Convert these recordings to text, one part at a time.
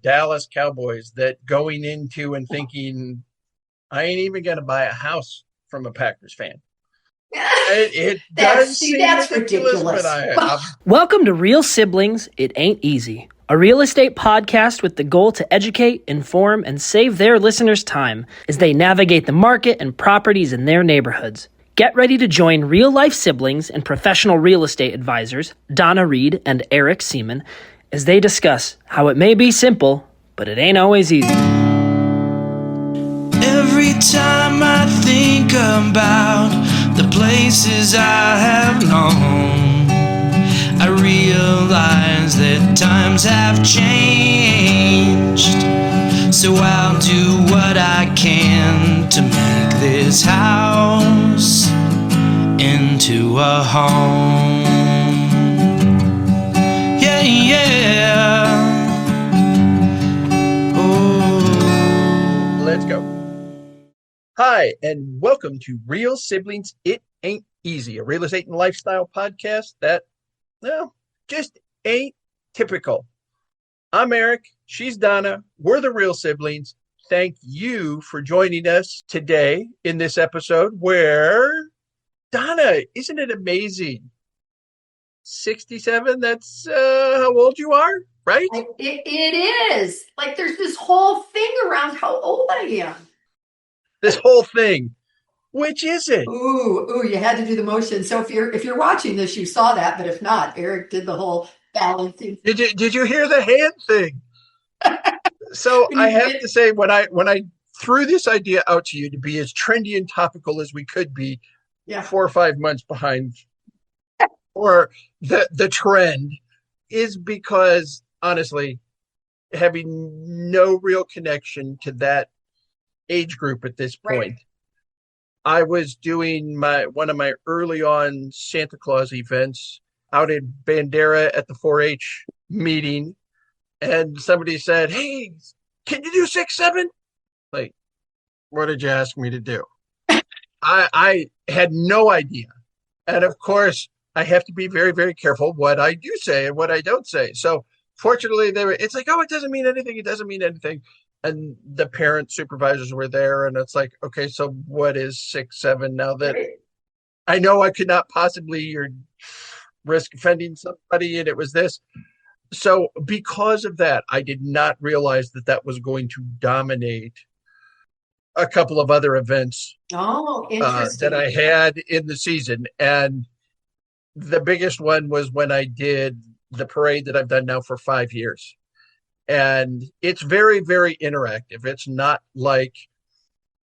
Dallas Cowboys that going into and thinking, I ain't even going to buy a house from a Packers fan. It does seem That's ridiculous, but ridiculous. I'm Welcome to Real Siblings, It Ain't Easy, a real estate podcast with the goal to educate, inform, and save their listeners time as they navigate the market and properties in their neighborhoods. Get ready to join real-life siblings and professional real estate advisors, Donna Reed and Eric Seemann, as they discuss how it may be simple, but it ain't always easy. Every time I think about the places I have known, I realize that times have changed. So I'll do what I can to make this house into a home. Yeah, yeah. Let's go. Hi, and welcome to Real Siblings, It Ain't Easy, a real estate and lifestyle podcast that, well, just ain't typical. I'm Eric. She's Donna. We're the Real Siblings. Thank you for joining us today in this episode where, Donna, isn't it amazing? 67, that's how old you are, right? It is. Like there's this whole thing around how old I am. This whole thing. Which is it? Ooh, you had to do the motion. So if you're watching this, you saw that, but if not, Eric did the whole balancing. Did you hear the hand thing? So I have to say, when I threw this idea out to you to be as trendy and topical as we could be, 4 or 5 months behind, or the trend, is because honestly, having no real connection to that age group at this point. Right. I was doing one of my early on Santa Claus events out in Bandera at the 4-H meeting, and somebody said, "Hey, can you do 6'7"?" Like, what did you ask me to do? I had no idea, and of course, I have to be very, very careful what I do say and what I don't say. So, fortunately, it's like, "Oh, it doesn't mean anything. It doesn't mean anything." And the parent supervisors were there, and it's like, okay, so what is 6'7" now that I know I could not possibly risk offending somebody, and it was this. So because of that, I did not realize that was going to dominate a couple of other events Interesting. that I had in the season. And the biggest one was when I did the parade that I've done now for 5 years. And it's very, very interactive. It's not like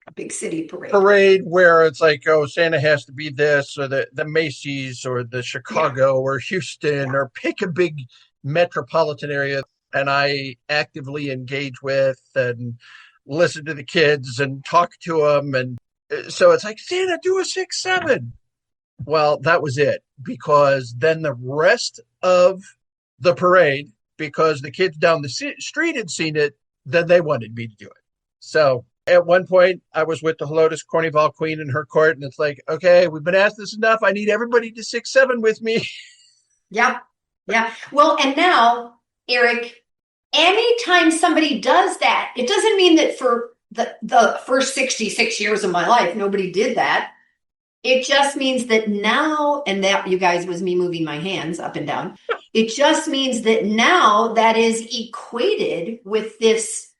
a big city parade where it's like, oh, Santa has to be this, or the Macy's, or the Chicago, or Houston, or pick a big metropolitan area. And I actively engage with and listen to the kids and talk to them. And so it's like, Santa, do a 6'7". Well, that was it, because then the rest of the parade, because the kids down the street had seen it, then they wanted me to do it. So at one point, I was with the Helotes Cornival Queen in her court, and it's like, okay, we've been asked this enough. I need everybody to 6'7" with me. Yeah. Well, and now, Eric, anytime somebody does that, it doesn't mean that for the first 66 years of my life, nobody did that. It just means that now, and that, you guys, was me moving my hands up and down. It just means that now that is equated with this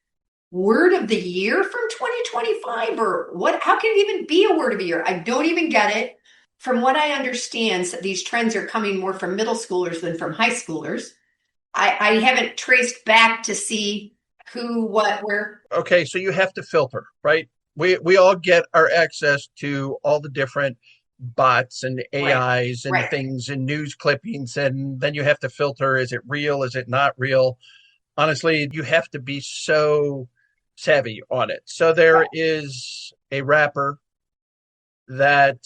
word of the year from 2025, or what? How can it even be a word of the year? I don't even get it. From what I understand, these trends are coming more from middle schoolers than from high schoolers. I haven't traced back to see who, what, where. Okay, so you have to filter, right? We all get our access to all the different bots and AIs and things and news clippings, and then you have to filter, is it real, is it not real? Honestly, you have to be so savvy on it. So there is a rapper that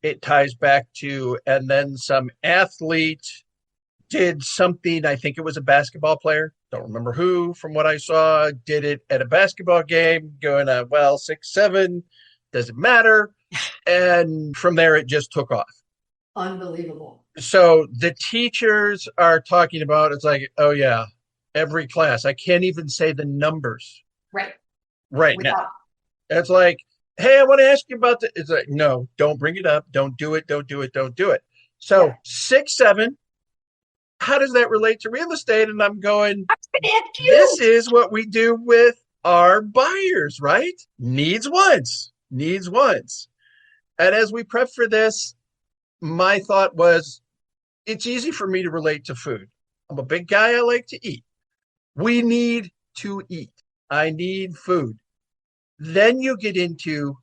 it ties back to, and then some athlete did something, I think it was a basketball player, don't remember who, from what I saw, did it at a basketball game, going, well, 6'7", doesn't matter. And from there, it just took off. Unbelievable. So the teachers are talking about, it's like, oh yeah, every class. I can't even say the numbers Right. right now. Without, It's like, hey, I want to ask you about the. It's like, no, don't bring it up. Don't do it. Don't do it. Don't do it. So yeah. 6, 7. How does that relate to real estate? And I'm going, I was going to ask this you. is what we do with our buyers, right? Needs wants, needs wants. And as we prep for this, my thought was, it's easy for me to relate to food. I'm a big guy. I like to eat. We need to eat. I need food. Then you get into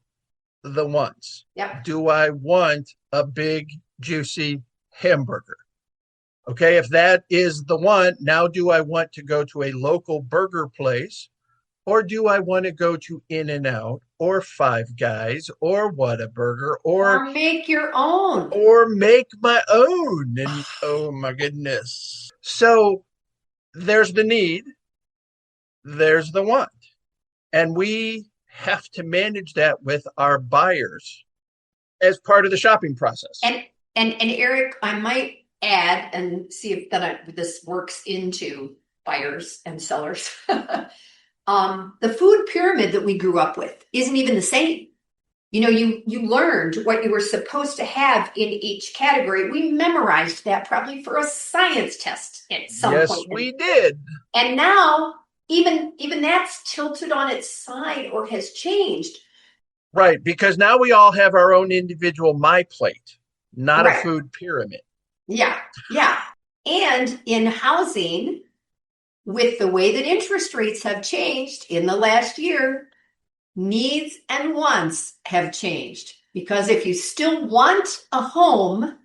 the wants. Yep. Do I want a big, juicy hamburger? Okay, if that is the want, now do I want to go to a local burger place, or do I want to go to In-N-Out or Five Guys or Whataburger Or make your own. or make my own? And oh my goodness. So there's the need, there's the want. And we have to manage that with our buyers as part of the shopping process. And Eric, I might add and see if this works into buyers and sellers. The food pyramid that we grew up with isn't even the same. You know, you learned what you were supposed to have in each category. We memorized that probably for a science test at some point. Yes, we did. And now even that's tilted on its side or has changed. Right, because now we all have our own individual my plate, not Right. a food pyramid. Yeah, yeah. And in housing, with the way that interest rates have changed in the last year, needs and wants have changed. Because if you still want a home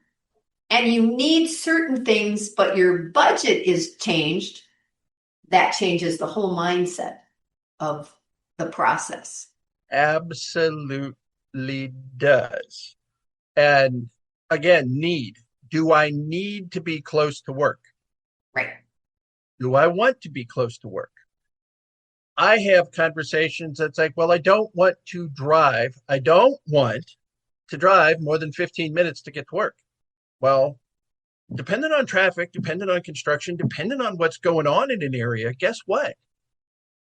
and you need certain things, but your budget is changed, that changes the whole mindset of the process. Absolutely does. And again, need. Do I need to be close to work? Right. Do I want to be close to work? I have conversations that's like, well, I don't want to drive. I don't want to drive more than 15 minutes to get to work. Well, depending on traffic, depending on construction, depending on what's going on in an area, guess what?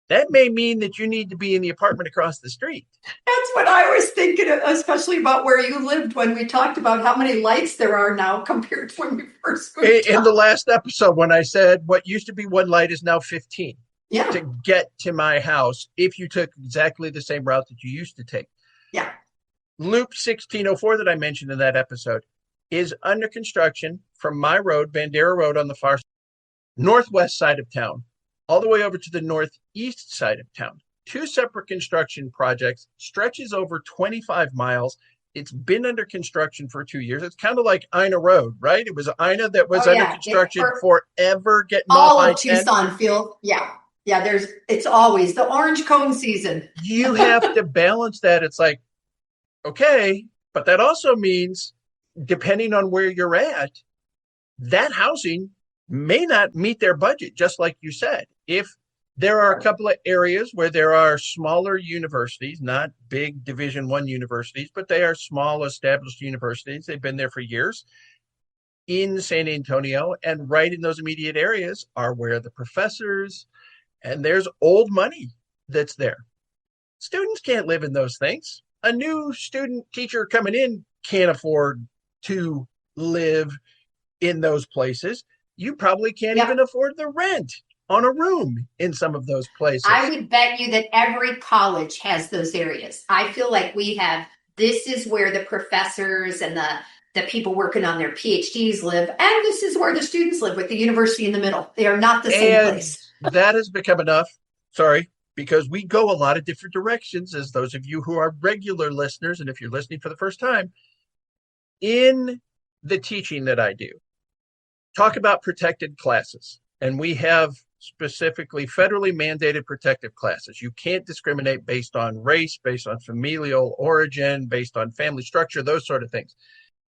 That may mean that you need to be in the apartment across the street. That's what I was thinking, especially about where you lived when we talked about how many lights there are now compared to when we first moved In the last episode, when I said what used to be one light is now 15 Yeah. to get to my house if you took exactly the same route that you used to take. Yeah. Loop 1604 that I mentioned in that episode is under construction from my road, Bandera Road, on the far northwest side of town, all the way over to the northeast side of town. 2 separate construction projects, stretches over 25 miles. It's been under construction for 2 years. It's kind of like Ina Road, right? It was Ina that was under construction forever, getting all off of Tucson field. Yeah. Yeah, it's always the orange cone season. You have to balance that. It's like, okay, but that also means, depending on where you're at, that housing may not meet their budget, just like you said. If there are a couple of areas where there are smaller universities, not big Division I universities, but they are small established universities. They've been there for years in San Antonio, and right in those immediate areas are where the professors, and there's old money that's there. Students can't live in those things. A new student teacher coming in can't afford to live in those places. You probably can't even afford the rent on a room in some of those places. I would bet you that every college has those areas. I feel like this is where the professors and the people working on their PhDs live, and this is where the students live, with the university in the middle. They are not the same place. That has become enough. Sorry, because we go a lot of different directions, as those of you who are regular listeners, and if you're listening for the first time, in the teaching that I do, talk about protected classes. And we have specifically federally mandated protective classes. You can't discriminate based on race, based on familial origin, based on family structure, those sort of things.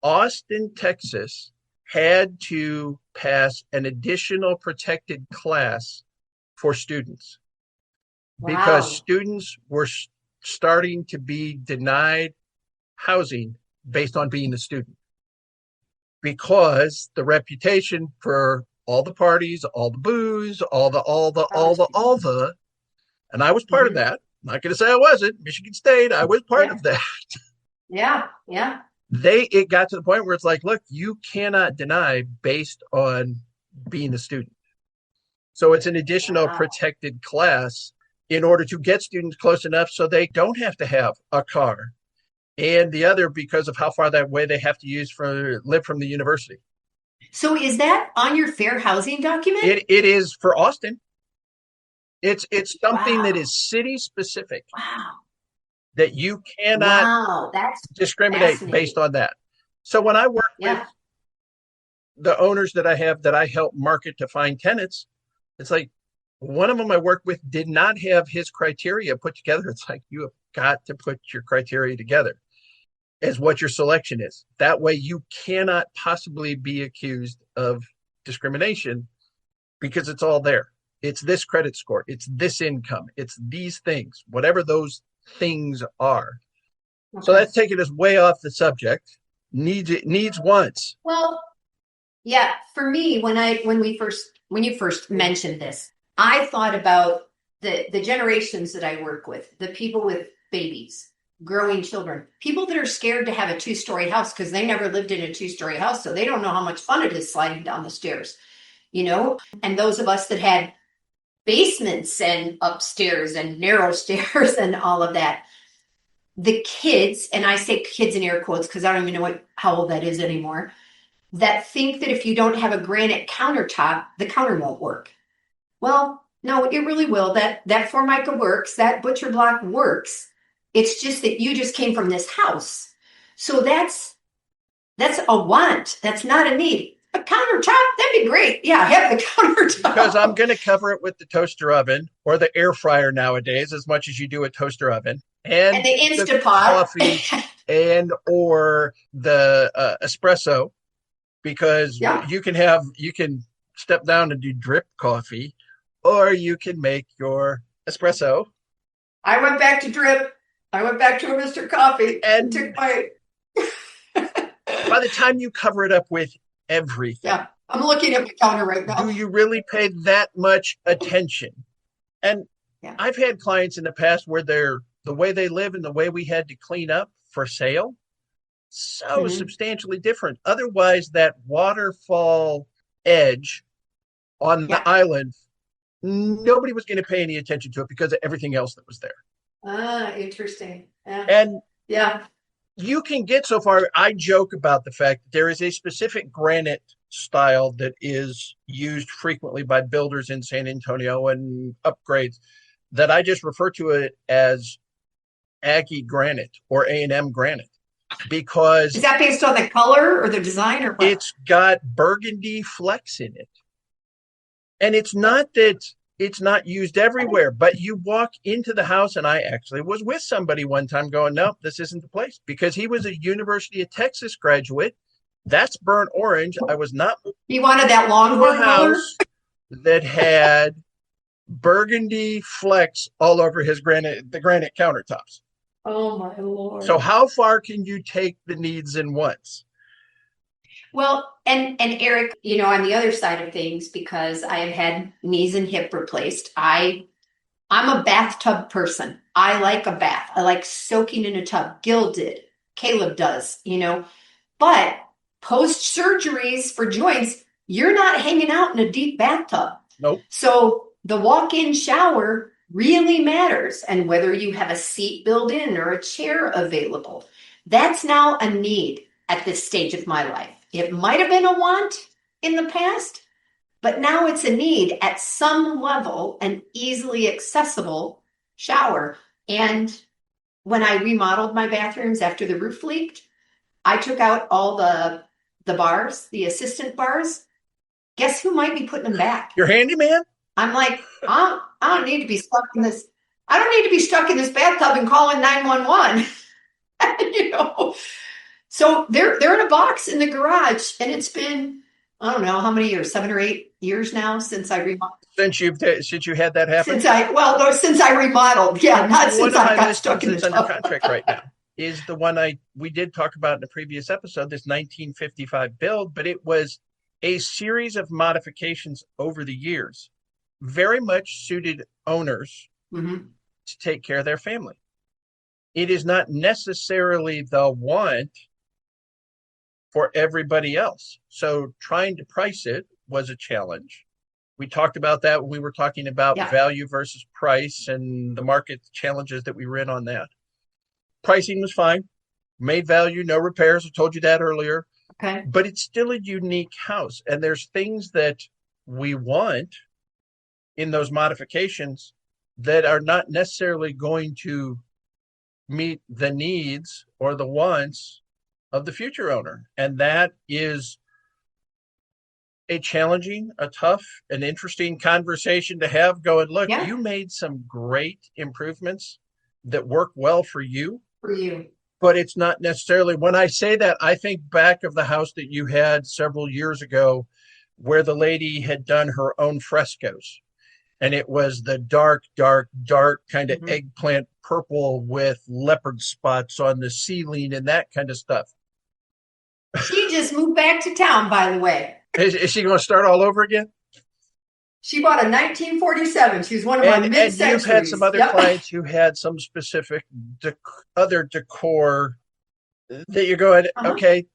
Austin, Texas had to pass an additional protected class for students because students were starting to be denied housing based on being a student, because the reputation for all the parties, all the booze, Oh, and I was part of that. I'm not going to say I wasn't. Michigan State, I was part yeah, of that. yeah, yeah. It got to the point where it's like, look, you cannot deny based on being a student. So it's an additional Wow. protected class in order to get students close enough so they don't have to have a car. And the other, because of how far that way they have to live from the university. So is that on your fair housing document? It is for Austin. It's something that Wow. is city specific Wow. that you cannot Wow. That's discriminate based fascinating. on that. So when I work with Yeah. the owners that I have that I help market to find tenants, it's like one of them I work with did not have his criteria put together. It's like, you have got to put your criteria together as what your selection is. That way you cannot possibly be accused of discrimination because it's all there. It's this credit score, it's this income, it's these things, whatever those things are. So Okay. that's taking us way off the subject. Needs wants. Well, yeah, for me, when you first mentioned this, I thought about the generations that I work with, the people with babies, growing children, people that are scared to have a two-story house because they never lived in a two-story house, so they don't know how much fun it is sliding down the stairs, you know? And those of us that had basements and upstairs and narrow stairs and all of that. The kids, and I say kids in air quotes because I don't even know how old that is anymore, that think that if you don't have a granite countertop, the counter won't work. Well, no, it really will. That Formica works, that butcher block works. It's just that you just came from this house. So that's a want. That's not a need. A countertop, that'd be great. Yeah, have the countertop. Because I'm going to cover it with the toaster oven or the air fryer nowadays, as much as you do a toaster oven, and and the the Instapot. coffee and or the espresso, because Yeah. you can step down and do drip coffee, or you can make your espresso. I went back to drip. I went back to a Mr. Coffee and And took my. by the time you cover it up with everything, Yeah, I'm looking at my counter right now. do you really pay that much attention? And Yeah. I've had clients in the past where the way they live and the way we had to clean up for sale, so substantially different. Otherwise, that waterfall edge on the Yeah. island, nobody was going to pay any attention to it because of everything else that was there. Ah, interesting. Yeah. And Yeah. you can get so far. I joke about the fact that there is a specific granite style that is used frequently by builders in San Antonio and upgrades that I just refer to it as Aggie granite or A&M granite, because Is that based on the color or the design or what? it's got burgundy flecks in it. And it's not that it's not used everywhere, but you walk into the house, and I actually was with somebody one time going, no, this isn't the place, because he was a University of Texas graduate. That's burnt orange. I was not You wanted that to longhorn a color? house that had burgundy flecks all over the granite countertops. Oh my Lord. So how far can you take the needs and wants? Well, and Eric, on the other side of things, because I have had knees and hip replaced, I'm a bathtub person. I like a bath. I like soaking in a tub. Gil did. Caleb does, But post surgeries for joints, you're not hanging out in a deep bathtub. Nope. So the walk-in shower really matters. And whether you have a seat built in or a chair available, that's now a need at this stage of my life. It might have been a want in the past, but now it's a need at some level, an easily accessible shower. And when I remodeled my bathrooms after the roof leaked, I took out all the bars, the assistant bars. Guess who might be putting them back? Your handyman? I'm like, I don't need to be stuck in this. I don't need to be stuck in this bathtub and calling 911. So they're in a box in the garage, and it's been, I don't know how many years, 7 or 8 years now since I remodeled. Since you had that happen? Since I remodeled, yeah, not since I got stuck in the under tub. contract right now is the one we did talk about in a previous episode, this 1955 build, but it was a series of modifications over the years very much suited owners to take care of their family. It is not necessarily the want for everybody else. So trying to price it was a challenge. We talked about that when we were talking about value versus price and the market challenges that we ran on that. Pricing was fine. Made value, no repairs. I told you that earlier. Okay. But it's still a unique house. And there's things that we want in those modifications that are not necessarily going to meet the needs or the wants of the future owner. And that is a challenging, a tough, an interesting conversation to have going, look, you made some great improvements that work well for you. But it's not necessarily, when I say that, I think back of the house that you had several years ago where the lady had done her own frescoes. And it was the dark kind of eggplant purple with leopard spots on the ceiling and that kind of stuff. She just moved back to town, by the way. Is she going to start all over again? She bought a 1947. She was one of my mid-centuries. And you've had some other clients who had some specific other decor that you're going, okay,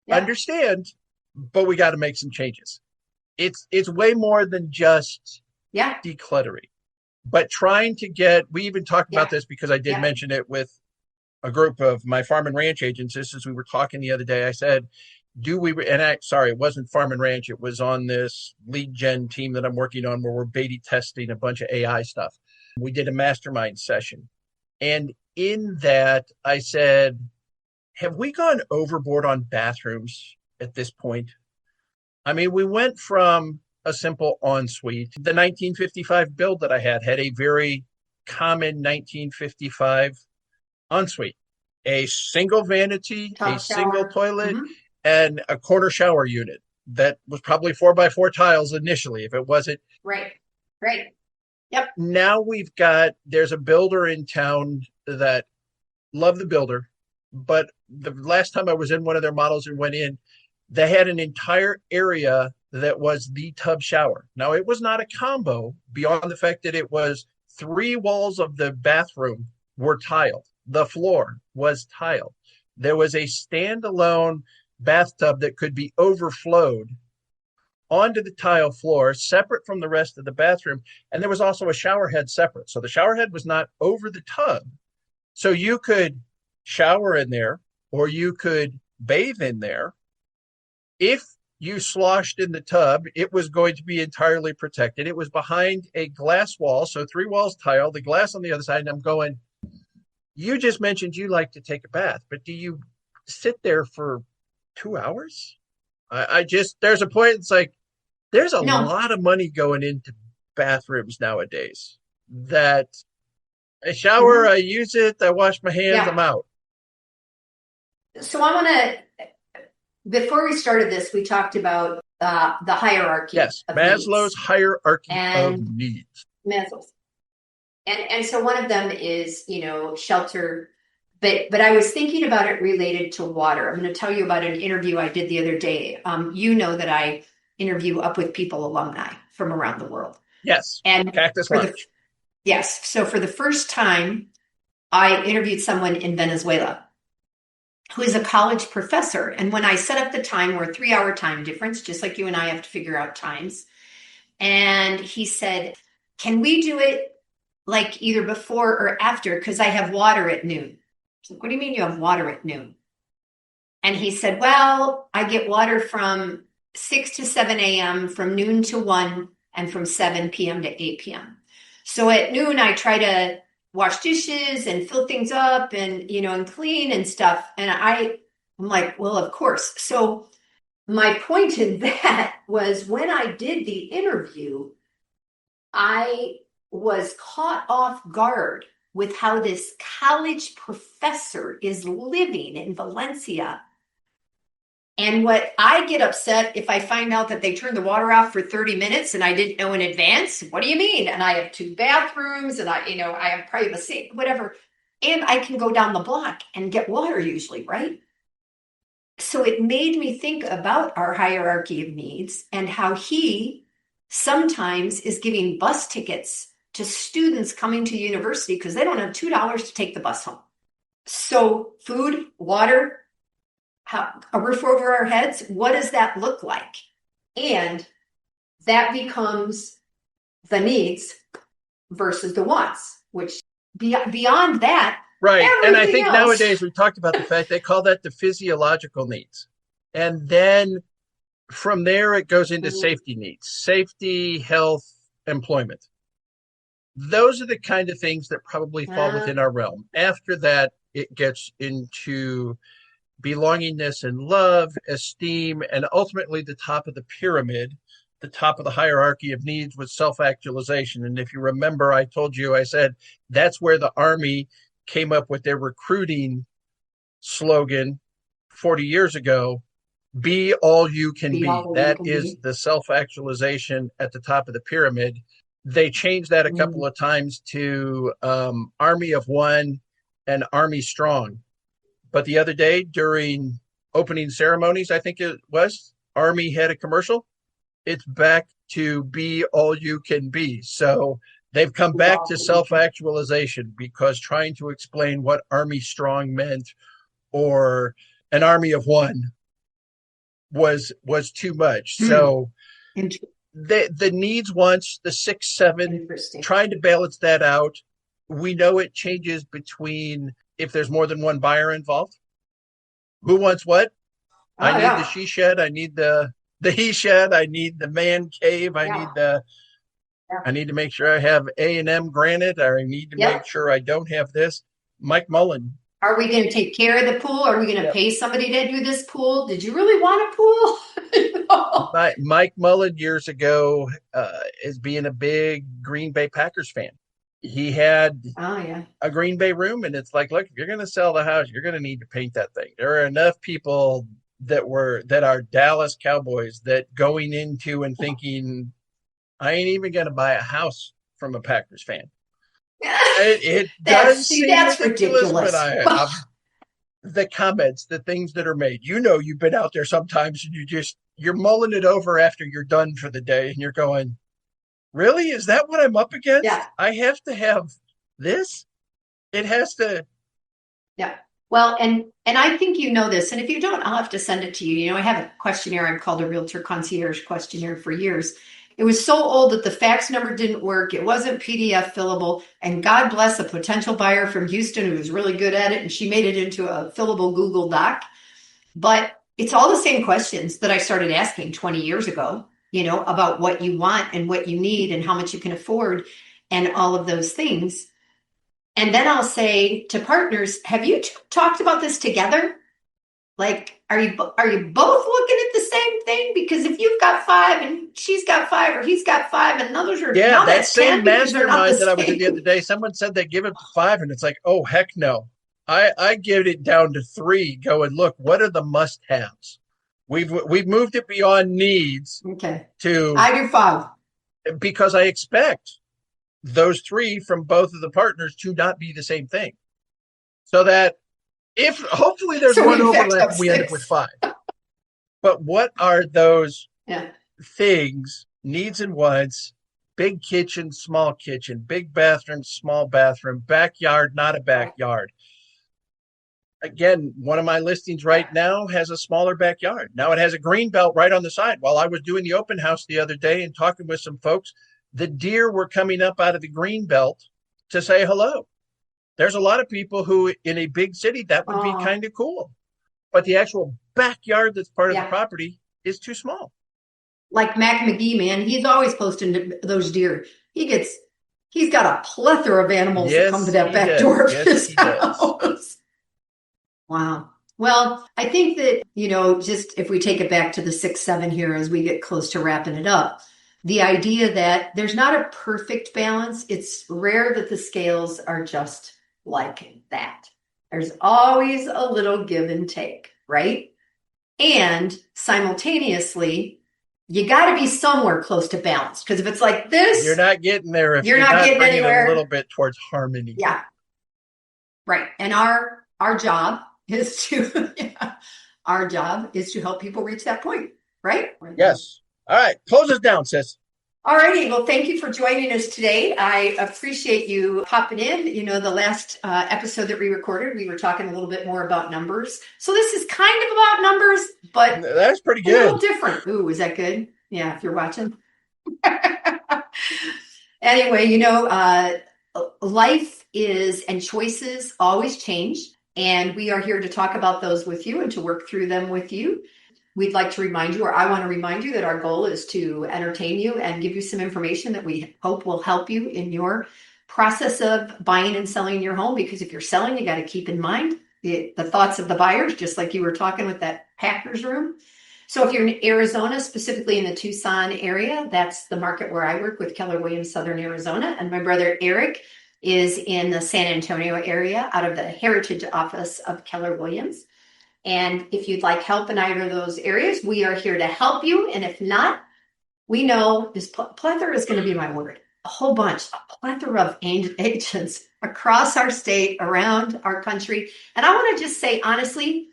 understand, but we got to make some changes. It's way more than just decluttering, but trying to get, we even talked about this because I did mention it with a group of my farm and ranch agents. This is, we were talking the other day. I said, it wasn't farm and ranch. It was on this lead gen team that I'm working on where we're beta testing a bunch of AI stuff. We did a mastermind session. And in that, I said, have we gone overboard on bathrooms at this point? I mean, we went from a simple ensuite. The 1955 build that I had a very common 1955 ensuite, a single vanity, Top a single toilet, Mm-hmm. and a corner shower unit that was probably 4x4 tiles initially, if it wasn't. Right. Yep. Now there's a builder in town that love the builder, but the last time I was in one of their models and went in, they had an entire area that was the tub shower. Now, it was not a combo beyond the fact that it was 3 walls of the bathroom were tiled. The floor was tiled. There was a standalone bathtub that could be overflowed onto the tile floor, separate from the rest of the bathroom. And there was also a shower head separate. So the shower head was not over the tub. So you could shower in there or you could bathe in there. If you sloshed in the tub, it was going to be entirely protected. It was behind a glass wall. So 3 walls tile, the glass on the other side. And I'm going, you just mentioned you like to take a bath, but do you sit there for 2 hours? There's a point, it's like, there's a lot of money going into bathrooms nowadays that I shower, I use it, I wash my hands, I'm out. So I want to, before we started this, we talked about the hierarchy. Yes, Maslow's needs. Hierarchy of needs. Maslow's. And so one of them is, shelter. But I was thinking about it related to water. I'm going to tell you about an interview I did the other day. You know that I interview Up With People alumni from around the world. Yes. And Cactus Lunch. Yes. So for the first time, I interviewed someone in Venezuela who is a college professor. And when I set up the time, we're a 3-hour time difference, just like you and I have to figure out times. And he said, can we do it like either before or after? Because I have water at noon. Like, what do you mean you have water at noon? And he said, well, I get water from 6 to 7 a.m., from noon to 1, and from 7 p.m. to 8 p.m. So at noon, I try to wash dishes and fill things up and, and clean and stuff. And I'm like, well, of course. So my point in that was when I did the interview, I was caught off guard with how this college professor is living in Valencia. And what I get upset if I find out that they turned the water off for 30 minutes and I didn't know in advance. What do you mean? And I have 2 bathrooms and I have privacy, whatever. And I can go down the block and get water usually, right? So it made me think about our hierarchy of needs and how he sometimes is giving bus tickets to students coming to university because they don't have $2 to take the bus home. So food, water, a roof over our heads, what does that look like? And that becomes the needs versus the wants, which beyond that, right. And I think else, nowadays we talked about the fact they call that the physiological needs. And then from there, it goes into safety needs, safety, health, employment. Those are the kind of things that probably fall within our realm. After that, it gets into belongingness and love, esteem, and ultimately the top of the pyramid, the top of the hierarchy of needs was self-actualization. And if you remember, I told you, I said, that's where the Army came up with their recruiting slogan 40 years ago, be all you can be. That is the self-actualization at the top of the pyramid. They changed that a couple of times to Army of One and Army Strong. But the other day during opening ceremonies, I think it was, Army had a commercial. It's back to be all you can be. So they've come back to self-actualization because trying to explain what Army Strong meant or an Army of One was too much. So the needs, wants, the 6, 7, trying to balance that out. We know it changes between if there's more than one buyer involved. Who wants what? I need the she shed. I need the he shed. I need the man cave. I need to make sure I have A&M granite. Or I need to make sure I don't have this. Mike Mullen. Are we going to take care of the pool? Are we going to pay somebody to do this pool? Did you really want a pool? No. Mike Mullen years ago is being a big Green Bay Packers fan. He had a Green Bay room, and it's like, look, if you're going to sell the house, you're going to need to paint that thing. There are enough people that are Dallas Cowboys that going into and thinking, I ain't even going to buy a house from a Packers fan. It does seem that's ridiculous. But the comments, the things that are made, you've been out there sometimes and you're mulling it over after you're done for the day and you're going, really? Is that what I'm up against? Yeah. I have to have this? It has to. Yeah. Well, and I think you know this, and if you don't, I'll have to send it to you. I have a questionnaire I've called a Realtor Concierge questionnaire for years. It was so old that the fax number didn't work. It wasn't PDF fillable. And God bless a potential buyer from Houston who was really good at it. And she made it into a fillable Google Doc. But it's all the same questions that I started asking 20 years ago, about what you want and what you need and how much you can afford and all of those things. And then I'll say to partners, have you talked about this together? Like, are you both looking at the same thing? Because if you've got 5 and she's got 5 or he's got 5 and others are that same mastermind that I was in the other day, someone said they give it to 5 and it's like, oh heck no. I give it down to 3, going, look, what are the must-haves? We've moved it beyond needs. Okay. To I do 5. Because I expect those 3 from both of the partners to not be the same thing. So that if hopefully there's one overlap, we end up with 5. But what are those things, needs and wants, big kitchen, small kitchen, big bathroom, small bathroom, backyard, not a backyard? Again, one of my listings right now has a smaller backyard. Now it has a green belt right on the side. While I was doing the open house the other day and talking with some folks, the deer were coming up out of the green belt to say hello. There's a lot of people who in a big city, that would be kind of cool. But the actual backyard that's part of the property is too small. Like Mac McGee, man, he's always posting those deer. He's got a plethora of animals that come to that back door of his house. Wow. Well, I think that, just if we take it back to the 6, 7 here as we get close to wrapping it up, the idea that there's not a perfect balance. It's rare that the scales are just like that. There's always a little give and take, right? And simultaneously, you got to be somewhere close to balance. Because if it's like this, you're not getting there. If you're not getting anywhere, a little bit towards harmony. Yeah. Right. And our job is to Our job is to help people reach that point, right? Yes. All right. Close us down, sis. All righty. Well, thank you for joining us today. I appreciate you popping in. You know, the last episode that we recorded, we were talking a little bit more about numbers. So this is kind of about numbers, but that's pretty good. A little different. Ooh, is that good? Yeah, if you're watching. Anyway, you know, life is and choices always change. And we are here to talk about those with you and to work through them with you. We'd like to remind you, or I want to remind you, that our goal is to entertain you and give you some information that we hope will help you in your process of buying and selling your home. Because if you're selling, you got to keep in mind the thoughts of the buyers, just like you were talking with that Packers room. So if you're in Arizona, specifically in the Tucson area, that's the market where I work with Keller Williams Southern Arizona. And my brother Eric is in the San Antonio area out of the Heritage office of Keller Williams. And if you'd like help in either of those areas, we are here to help you. And if not, we know this plethora is going to be my word. A whole bunch, a plethora of agents across our state, around our country. And I want to just say, honestly,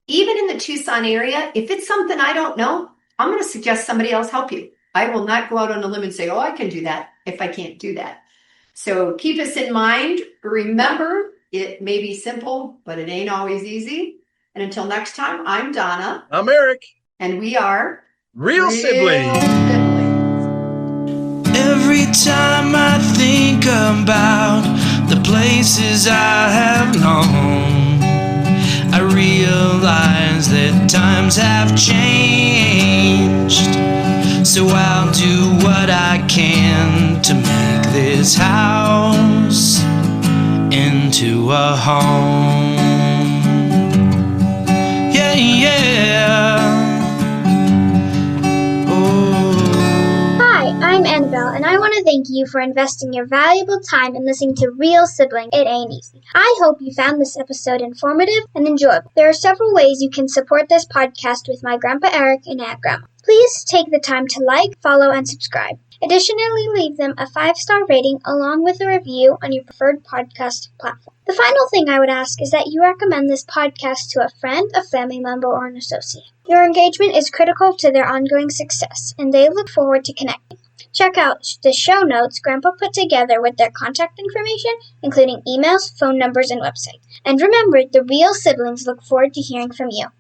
even in the Tucson area, if it's something I don't know, I'm going to suggest somebody else help you. I will not go out on a limb and say, oh, I can do that if I can't do that. So keep us in mind. Remember, it may be simple, but it ain't always easy. And until next time, I'm Donna. I'm Eric. And we are Real Siblings. Every time I think about the places I have known, I realize that times have changed. So I'll do what I can to make this house into a home. Hi, I'm Annabelle, and I want to thank you for investing your valuable time in listening to Real Sibling. It Ain't Easy. I hope you found this episode informative and enjoyable. There are several ways you can support this podcast with my Grandpa Eric and Aunt Grandma. Please take the time to like, follow, and subscribe. Additionally, leave them a 5-star rating along with a review on your preferred podcast platform. The final thing I would ask is that you recommend this podcast to a friend, a family member, or an associate. Your engagement is critical to their ongoing success, and they look forward to connecting. Check out the show notes Grandpa put together with their contact information, including emails, phone numbers, and website. And remember, the Real Siblings look forward to hearing from you.